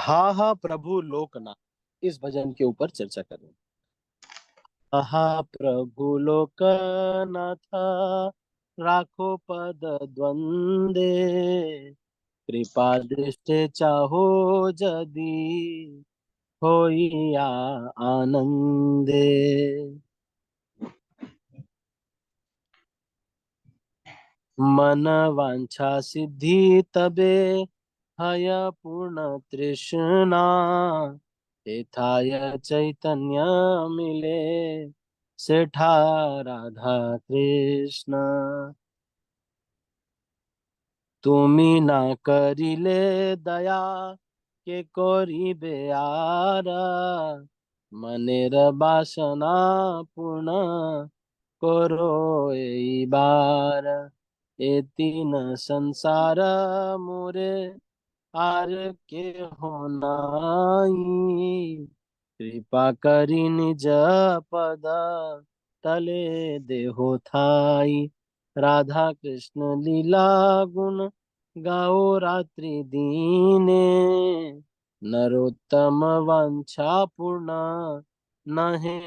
हा हा प्रभु लोकनाथ, इस भजन के ऊपर चर्चा करें। हा प्रभु लोकनाथ, राखो पद द्वंदे, कृपा दृष्टि चाहो जदि, होइया आनंदे। मन वांछा सिद्धि तबे, हय पूर्ण तृष्णा, हेथाय चैतन्य मिले, सेठा राधा कृष्ण। तुमी ना करिले दया, के करिबे आरा, मनेर बासना पूर्ण, करो এই বার। এ তিন संसार मोरे, আর কেহ নাই, কৃপা করি নিজ পদ তলে দেহ থাই। राधा कृष्ण लीला गुण, गाओ रात्रि दीने, नरोत्तम वांछा पूर्ण, नहे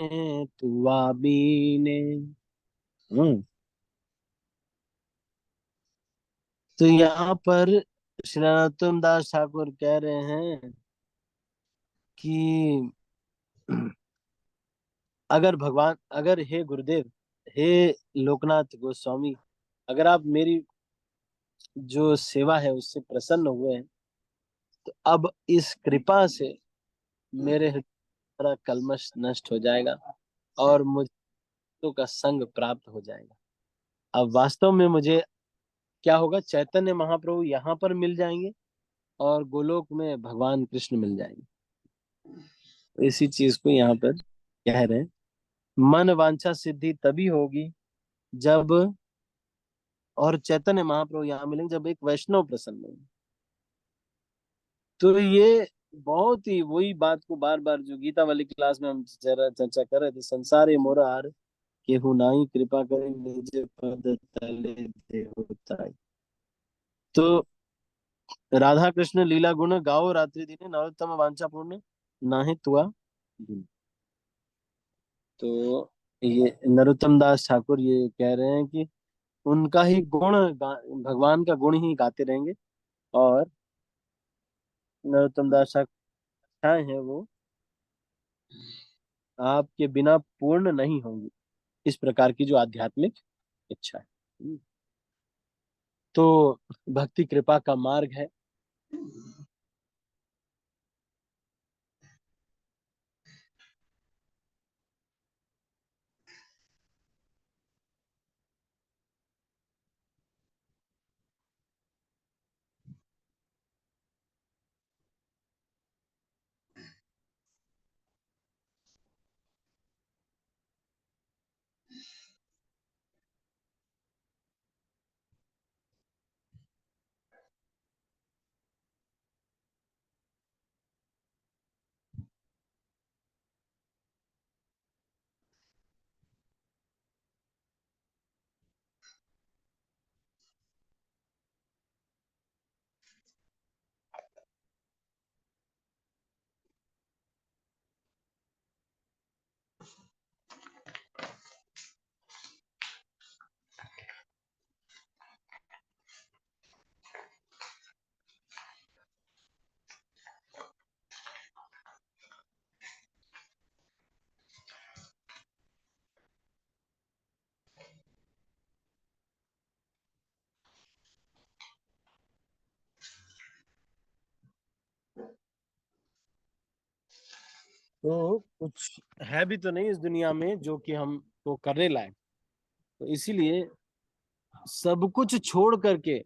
तुआ बीने। हम्म। तो यहाँ पर श्री नरोत्तम दास ठाकुर कह रहे हैं कि अगर भगवान, अगर हे गुरुदेव, हे लोकनाथ गोस्वामी, अगर आप मेरी जो सेवा है उससे प्रसन्न हुए हैं, तो अब इस कृपा से मेरे हृदय का कल्मश नष्ट हो जाएगा और मुझको का संग प्राप्त हो जाएगा। अब वास्तव में मुझे क्या होगा, चैतन्य महाप्रभु यहाँ पर मिल जाएंगे और गोलोक में भगवान कृष्ण मिल जाएंगे। इसी चीज को यहाँ पर कह रहे हैं। मन वांछा सिद्धि तभी होगी जब, और चैतन्य महाप्रभु यहाँ मिलेंगे जब एक वैष्णव प्रसन्न होंगे। तो ये बहुत ही वही बात को बार बार जो गीता वाली क्लास में हम जरा चर्चा कर रहे थे, संसार मोरा हार, केहू नाई कृपा करे निज पद तले देहु ताई। तो राधा कृष्ण लीला गुण गाओ रात्रि दिने, नरोत्तम वांछा पूर्ण, नाहि तुआ बिन। तो ये नरोत्तम दास ठाकुर ये कह रहे हैं कि उनका ही भगवान का गुण ही गाते रहेंगे, और नरोत्तम दास ठाकुर हैं वो आपके बिना पूर्ण नहीं होंगी, इस प्रकार की जो आध्यात्मिक इच्छा है। तो भक्ति कृपा का मार्ग है। तो कुछ है भी तो नहीं इस दुनिया में जो कि हम तो करने लायक। तो इसीलिए सब कुछ छोड़ करके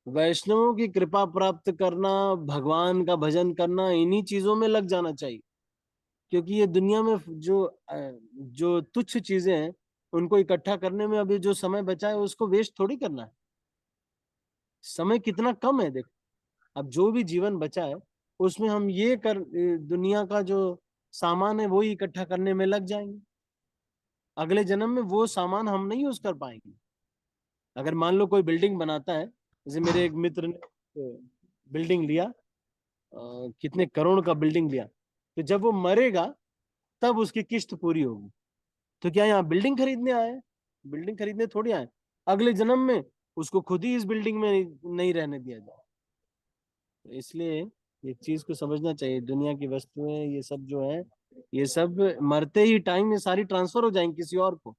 वैष्णवों की कृपा प्राप्त करना, भगवान का भजन करना, इन्हीं चीजों में लग जाना चाहिए। क्योंकि ये दुनिया में जो तुच्छ चीजें हैं, उनको इकट्ठा करने में अभी जो समय बचा है उसको वेस्ट थोड़ी करना है। समय कितना कम है देखो। अब जो भी जीवन बचा है उसमें हम ये कर दुनिया का जो सामान है वो ही इकट्ठा करने में लग जाएंगे। अगले जन्म में वो सामान हम नहीं यूज कर पाएंगे। अगर मान लो कोई बिल्डिंग बनाता है, जैसे मेरे एक मित्र ने बिल्डिंग लिया, कितने करोड़ का बिल्डिंग लिया, तो जब वो मरेगा तब उसकी किस्त पूरी होगी। तो क्या यहाँ बिल्डिंग खरीदने आए? बिल्डिंग खरीदने थोड़ी आए। अगले जन्म में उसको खुद ही इस बिल्डिंग में नहीं रहने दिया जाए। तो इसलिए ये चीज को समझना चाहिए, दुनिया की वस्तुएं ये सब जो है, ये सब मरते ही टाइम में सारी ट्रांसफर हो जाएंगी किसी और को।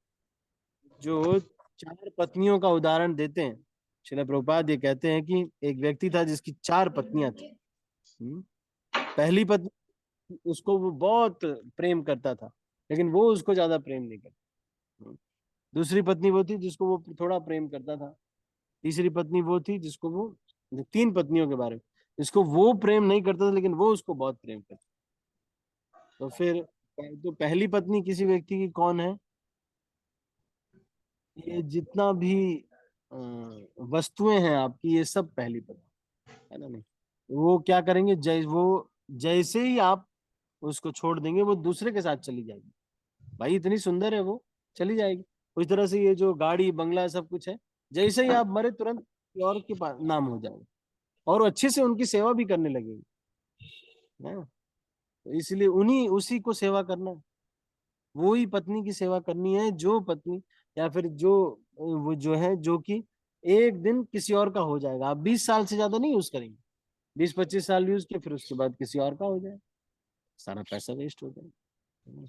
जो 4 पत्नियों का उदाहरण देते हैं, श्रील प्रभुपाद ये कहते हैं कि एक व्यक्ति था जिसकी 4 पत्नियां थी। पहली पत्नी उसको वो बहुत प्रेम करता था, लेकिन वो उसको ज्यादा प्रेम नहीं करता। दूसरी पत्नी वो थी जिसको वो थोड़ा प्रेम करता था। तीसरी पत्नी वो थी जिसको वो, 3 पत्नियों के बारे में, जिसको वो प्रेम नहीं करता था लेकिन वो उसको बहुत प्रेम करता। तो फिर तो पहली पत्नी किसी व्यक्ति की कौन है? ये जितना भी वस्तुएं हैं आपकी, ये सब पहली पत्नी है ना। नहीं, वो क्या करेंगे, जैसे ही आप उसको छोड़ देंगे वो दूसरे के साथ चली जाएगी। भाई इतनी सुंदर है वो, चली जाएगी। उस तरह से ये जो गाड़ी बंगला सब कुछ है, जैसे ही आप मरे तुरंत किसी और के पास नाम हो जाएगा, और वो अच्छे से उनकी सेवा भी करने लगेगी है। तो इसलिए उन्हीं उसी को सेवा करना है, वो ही पत्नी की सेवा करनी है, जो पत्नी या फिर जो वो जो है जो कि एक दिन किसी और का हो जाएगा। आप 20 साल से ज्यादा नहीं यूज करेंगे, 20-25 साल यूज किया, फिर उसके बाद किसी और का हो जाए, सारा पैसा वेस्ट हो जाएगा।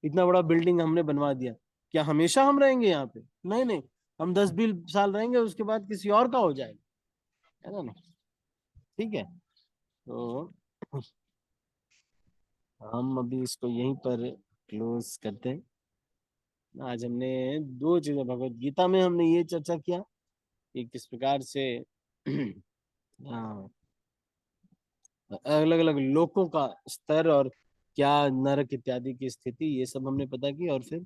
इतना बड़ा बिल्डिंग हमने बनवा दिया, क्या हमेशा हम रहेंगे यहाँ पे? नहीं नहीं, हम 10-20 साल रहेंगे, उसके बाद किसी और का हो जाएगा, है ना। नहीं, ठीक है। तो हम अभी इसको यहीं पर क्लोज करते हैं। आज हमने 2 चीजें, भगवत गीता में हमने ये चर्चा किया कि किस प्रकार से अलग अलग लोकों का स्तर, और क्या नरक इत्यादि की स्थिति, ये सब हमने पता की। और फिर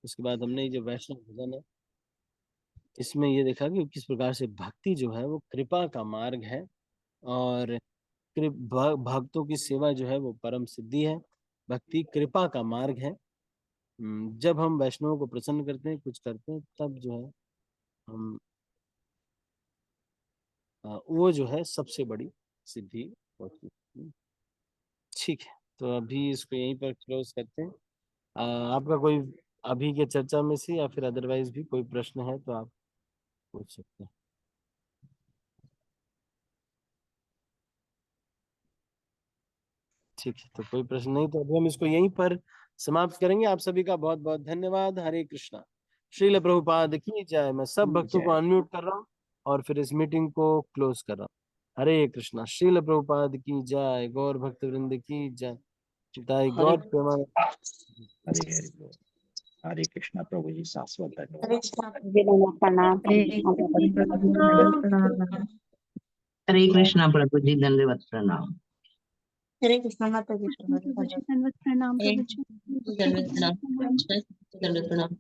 उसके बाद हमने ये जो वैष्णव भजन है, इसमें ये देखा कि किस प्रकार से भक्ति जो है वो कृपा का मार्ग है, और भक्तों की सेवा जो है वो परम सिद्धि है। भक्ति कृपा का मार्ग है। जब हम वैष्णवों को प्रसन्न करते हैं, कुछ करते हैं, तब जो है हम वो जो है सबसे बड़ी सिद्धि होती है। ठीक है, तो अभी इसको यहीं पर क्लोज करते हैं। आपका कोई अभी के चर्चा में से या फिर अदरवाइज भी कोई प्रश्न है तो आप पूछ सकते हैं। ठीक है, तो कोई प्रश्न नहीं, तो अभी हम इसको यहीं पर समाप्त करेंगे। आप सभी का बहुत बहुत धन्यवाद। हरे कृष्णा। श्रील प्रभुपाद की जय। मैं सब भक्तों को जय। अनम्यूट कर रहा हूँ और फिर इस मीटिंग को क्लोज कर रहा हूँ। हरे कृष्णा। श्रील प्रभुपाद की जय। गौर भक्त वृंद की जय। चिताई हरे गौर प्रेमा। हरे हरे बोल। हरे कृष्णा प्रभु जी, शाश्वत धन्यवाद। हरे कृष्णा जी, नमः प्रणाम। हरे हरे कृष्ण प्रभु जी, कृष्णा दंडवत प्रणाम। हरे कृष्णा प्रभु जी, दंडवत प्रणाम। हरे कृष्णा माता जी, कृष्ण प्रभु जी, दंडवत प्रणाम हरे प्रभु जी। दंडवत प्रणाम। दंडवत प्रणाम।